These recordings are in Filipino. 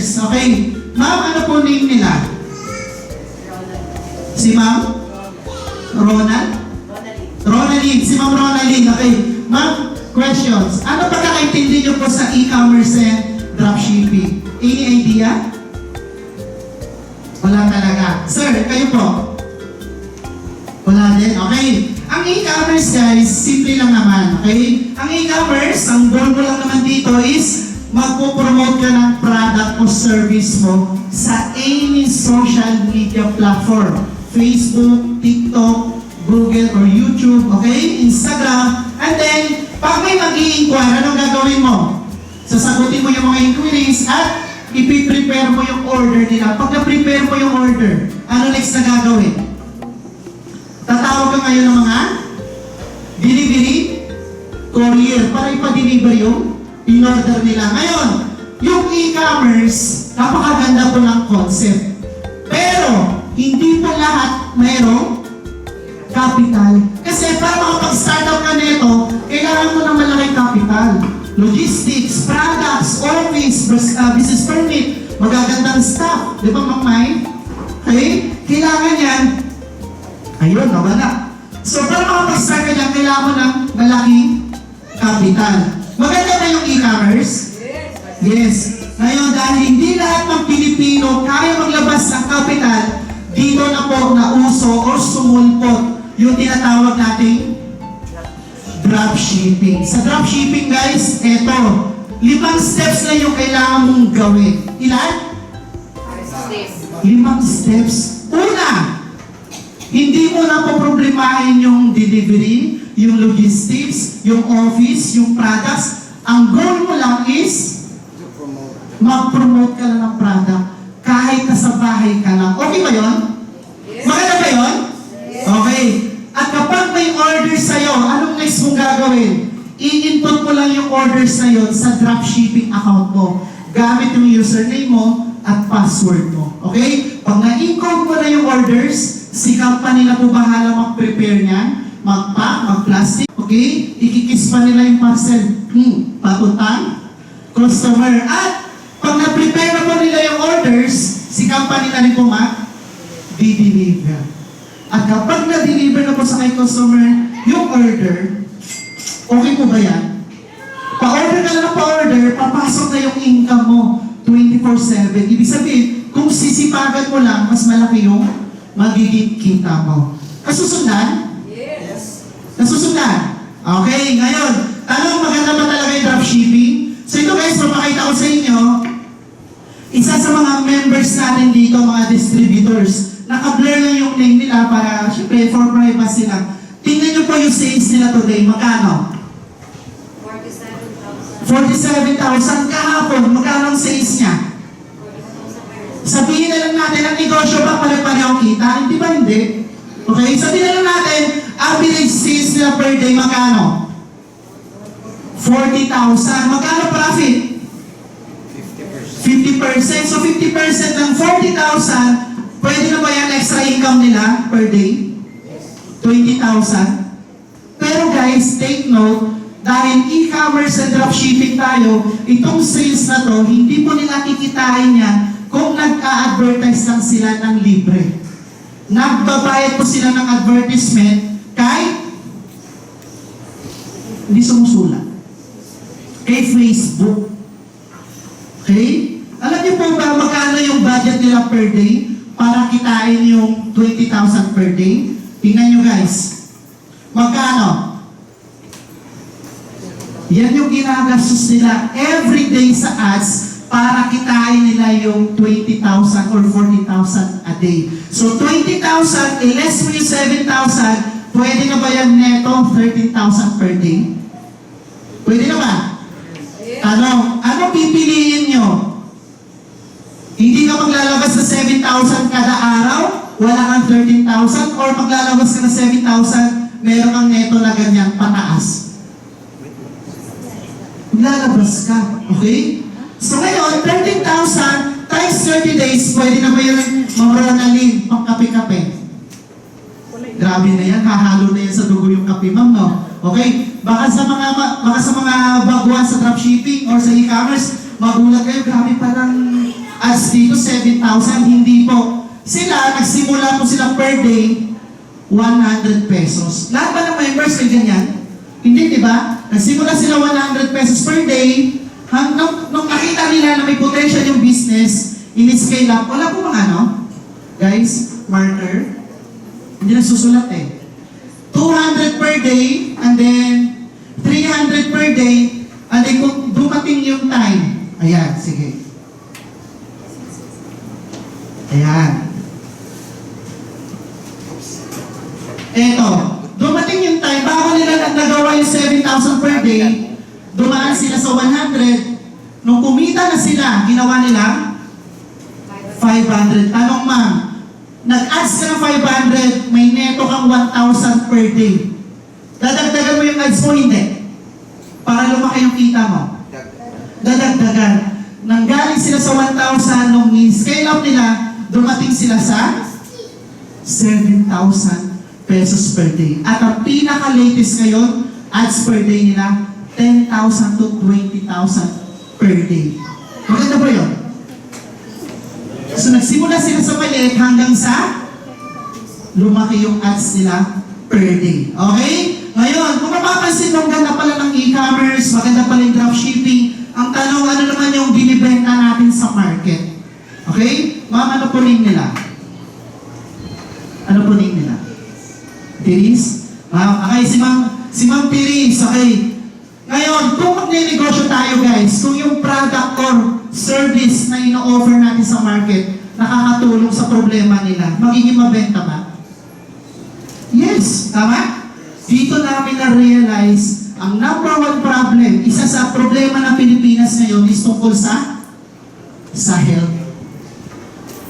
e-commerce. Okay. Ma'am, ano po name nila? Si Ma'am? Ronaline. Si Ma'am Ronaline. Okay. Ma'am, questions. Ano pagkakaintindi niyo po sa e-commerce and dropshipping? Any idea? Wala talaga. Sir, kayo po? Wala din. Okay. Ang e-commerce, guys, simple lang naman. Okay? Ang e-commerce, ang goal mo lang naman dito is magpo-promote ka ng product o service mo sa any social media platform. Facebook, TikTok, Google, or YouTube. Okay? Instagram. And then, pag may mag-i-inquire, anong gagawin mo? Sasagutin mo yung mga inquiries at ipiprepare mo yung order nila. Pag na-prepare mo yung order, ano next na gagawin? Tatawag ka ngayon ng mga delivery courier para ipa-deliver yung in-order nila. Ngayon, yung e-commerce, napakaganda po ng concept. Pero, hindi pa lahat mayroong capital. Kasi para makapag-start up ka nito, kailangan mo ng malaking capital. Logistics, products, office, business permit, magagandang staff. Di ba, Ma'am May? Okay? Kailangan yan. Ayun, nawala. So, para makapag-start ka dyan, kailangan mo ng malaking capital. Maganda ba yung e-commerce? Yes. Ngayon, dahil hindi lahat ng Pilipino kaya maglabas ng capital, dito na po nauso o sumulpot yung tinatawag nating dropshipping. Sa dropshipping, guys, eto, 5 steps na yung kailangan mong gawin. Ilan? 5 steps. Una, hindi mo na poproblemahin yung delivery, yung logistics, yung office, yung products. Ang goal mo lang is mag-promote ka lang ng product kahit nasa bahay ka lang. Okay ba yun? Maganda ba yun? Okay. At kapag may order sa'yo, anong next mong gagawin? I-input mo lang yung orders na yun sa dropshipping account mo. Gamit yung username mo at password mo. Okay? Pag na-encode mo na yung orders, si company na po bahala mag-prepare niyan, mag-pack, mag-plastic. Okay? Ikikis pa nila yung parcel. Papuntang customer. At pag na-prepare na po nila yung orders, si company na rin po di-deliver. At kapag na-deliver na po sa kay customer yung order, okay po ba yan? Pa-order ka lang ng pa-order, papasok na yung income mo 24/7. Ibig sabihin, kung sisipagan mo lang, mas malaki yung magiging kita mo. Nasusundan? Yes. Nasusundan? Okay, ngayon, tanong, maganda ba talaga yung dropshipping? So ito guys, papakita ko sa inyo, isa sa mga members natin dito, mga distributors, naka-blur lang yung name nila para, syempre, for privacy lang. Tingnan nyo po yung sales nila today. Magkano? 47,000 kahapon. Magkano ang sales niya? Sabihin na lang natin, ang negosyo ba pare-parehong kita? Hindi ba hindi? Okay? Sabihin na lang natin, average sales nila per day, magkano? 40,000. Magkano profit? 50%. So 50% ng 40,000, pwede na ba yan extra income nila per day? 20,000. Pero guys, take note, dahil e-commerce and dropshipping tayo, itong sales na to, hindi po nila kikitain yan kung nag-a-advertise lang sila ng libre. Nagbabayad po sila ng advertisement kahit hindi sumusulat. Kay Facebook. Okay? Alam niyo po ba magkano yung budget nila per day para kitain yung 20,000 per day? Tingnan nyo guys. Magkano? Yan yung ginagastos nila every day sa ads para kitain nila yung 20,000 or 40,000 a day. So 20,000, less mo yung 7,000, pwede na ba yan neto 13,000 per day? Pwede na ba? Ano pipiliin nyo? Hindi ka maglalabas na 7,000 kada araw, wala kang 13,000, or maglalabas ka na 7,000, meron kang neto na ganyan pataas. Maglalabas ka, okay? So ngayon, 13,000 times 30 days, pwede na ba yun mamronalin, pang kape-kape? Grabe na yan, hahalo na yan sa dugo yung kape, ma'am, no? Okay? Baka sa mga baguhan sa dropshipping or sa e-commerce, magulat kayo, grabe palang ads dito 7,000, hindi po. Sila, nagsimula po sila per day, 100 pesos. Lahat ba ng members may ganyan? Hindi, di ba? Nagsimula sila 100 pesos per day. Nung nakita nila na may potential yung business, in-scale up. Wala po mga ano? Guys, marker. Hindi nagsusulat eh. 200 per day, and then 300 per day, and then kung dumating yung time. Ayan, sige. Ayan. Eto, dumating yung time, bago nila nagawa yung 7,000 per day, dumaan sila sa 100, nung kumita na sila, ginawa nila 500. Tanong ma'am, nag-ads ka ng 500, may neto kang 1,000 per day. Dadagdagan mo yung ads mo, hindi. Para lumaki yung kita mo. Dadagdagan. Nanggaling sila sa 1,000, nung scale up nila, dumating sila sa 7,000 pesos per day. At ang pinaka-latest ngayon, ads per day nila, 10,000 to 20,000 per day. Maganda ba yun? So nagsimula sila sa maliit hanggang sa lumaki yung ads nila per day. Okay? Ngayon, kung mapapansin nung ganda pala ng e-commerce, maganda pala yung dropshipping, ang tanong, ano naman yung binibenta natin sa market? Okay? Ma'am, ano po name nila? Ano po name nila? Tiris? Ma'am, okay, si Ma'am Tiris, okay. Ngayon, kung magne-negosyo tayo guys, kung yung product or service na ino-offer natin sa market nakakatulong sa problema nila, magiging mabenta ba? Yes, tama? Dito namin na-realize ang number one problem, isa sa problema ng Pilipinas ngayon is tungkol sa health.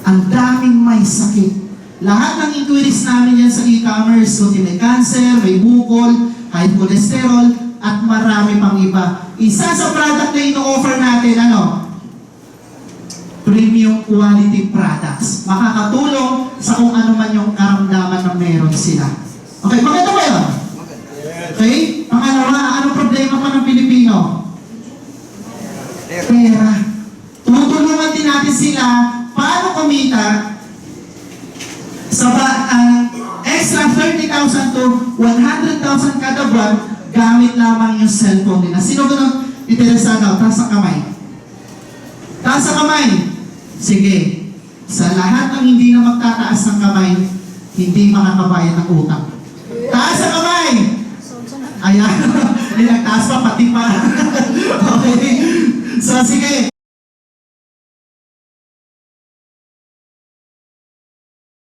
Ang daming may sakit. Lahat ng inquiries namin yan sa e-commerce, kung may cancer, may bukol, high cholesterol, at marami pang iba. Isa sa product na ino-offer natin, ano? Premium quality products. Makakatulong sa kung ano man yung karamdaman na meron sila. Okay, maganda ba yun? Okay? Pangalawa, anong problema pa ng Pilipino? Pera. Tutulungan din natin sila paano kumita sa extra 30,000 to 100,000 kada buwan gamit lamang yung cellphone nila. Sino ba nang interesado? Taas ang kamay. Taas ang kamay. Sige. Sa lahat ng hindi na magtataas ng kamay, hindi makakabayad ng utang. Taas ang kamay. Ayan. Hindi nagtaas pa, pati pa. Okay. So sige.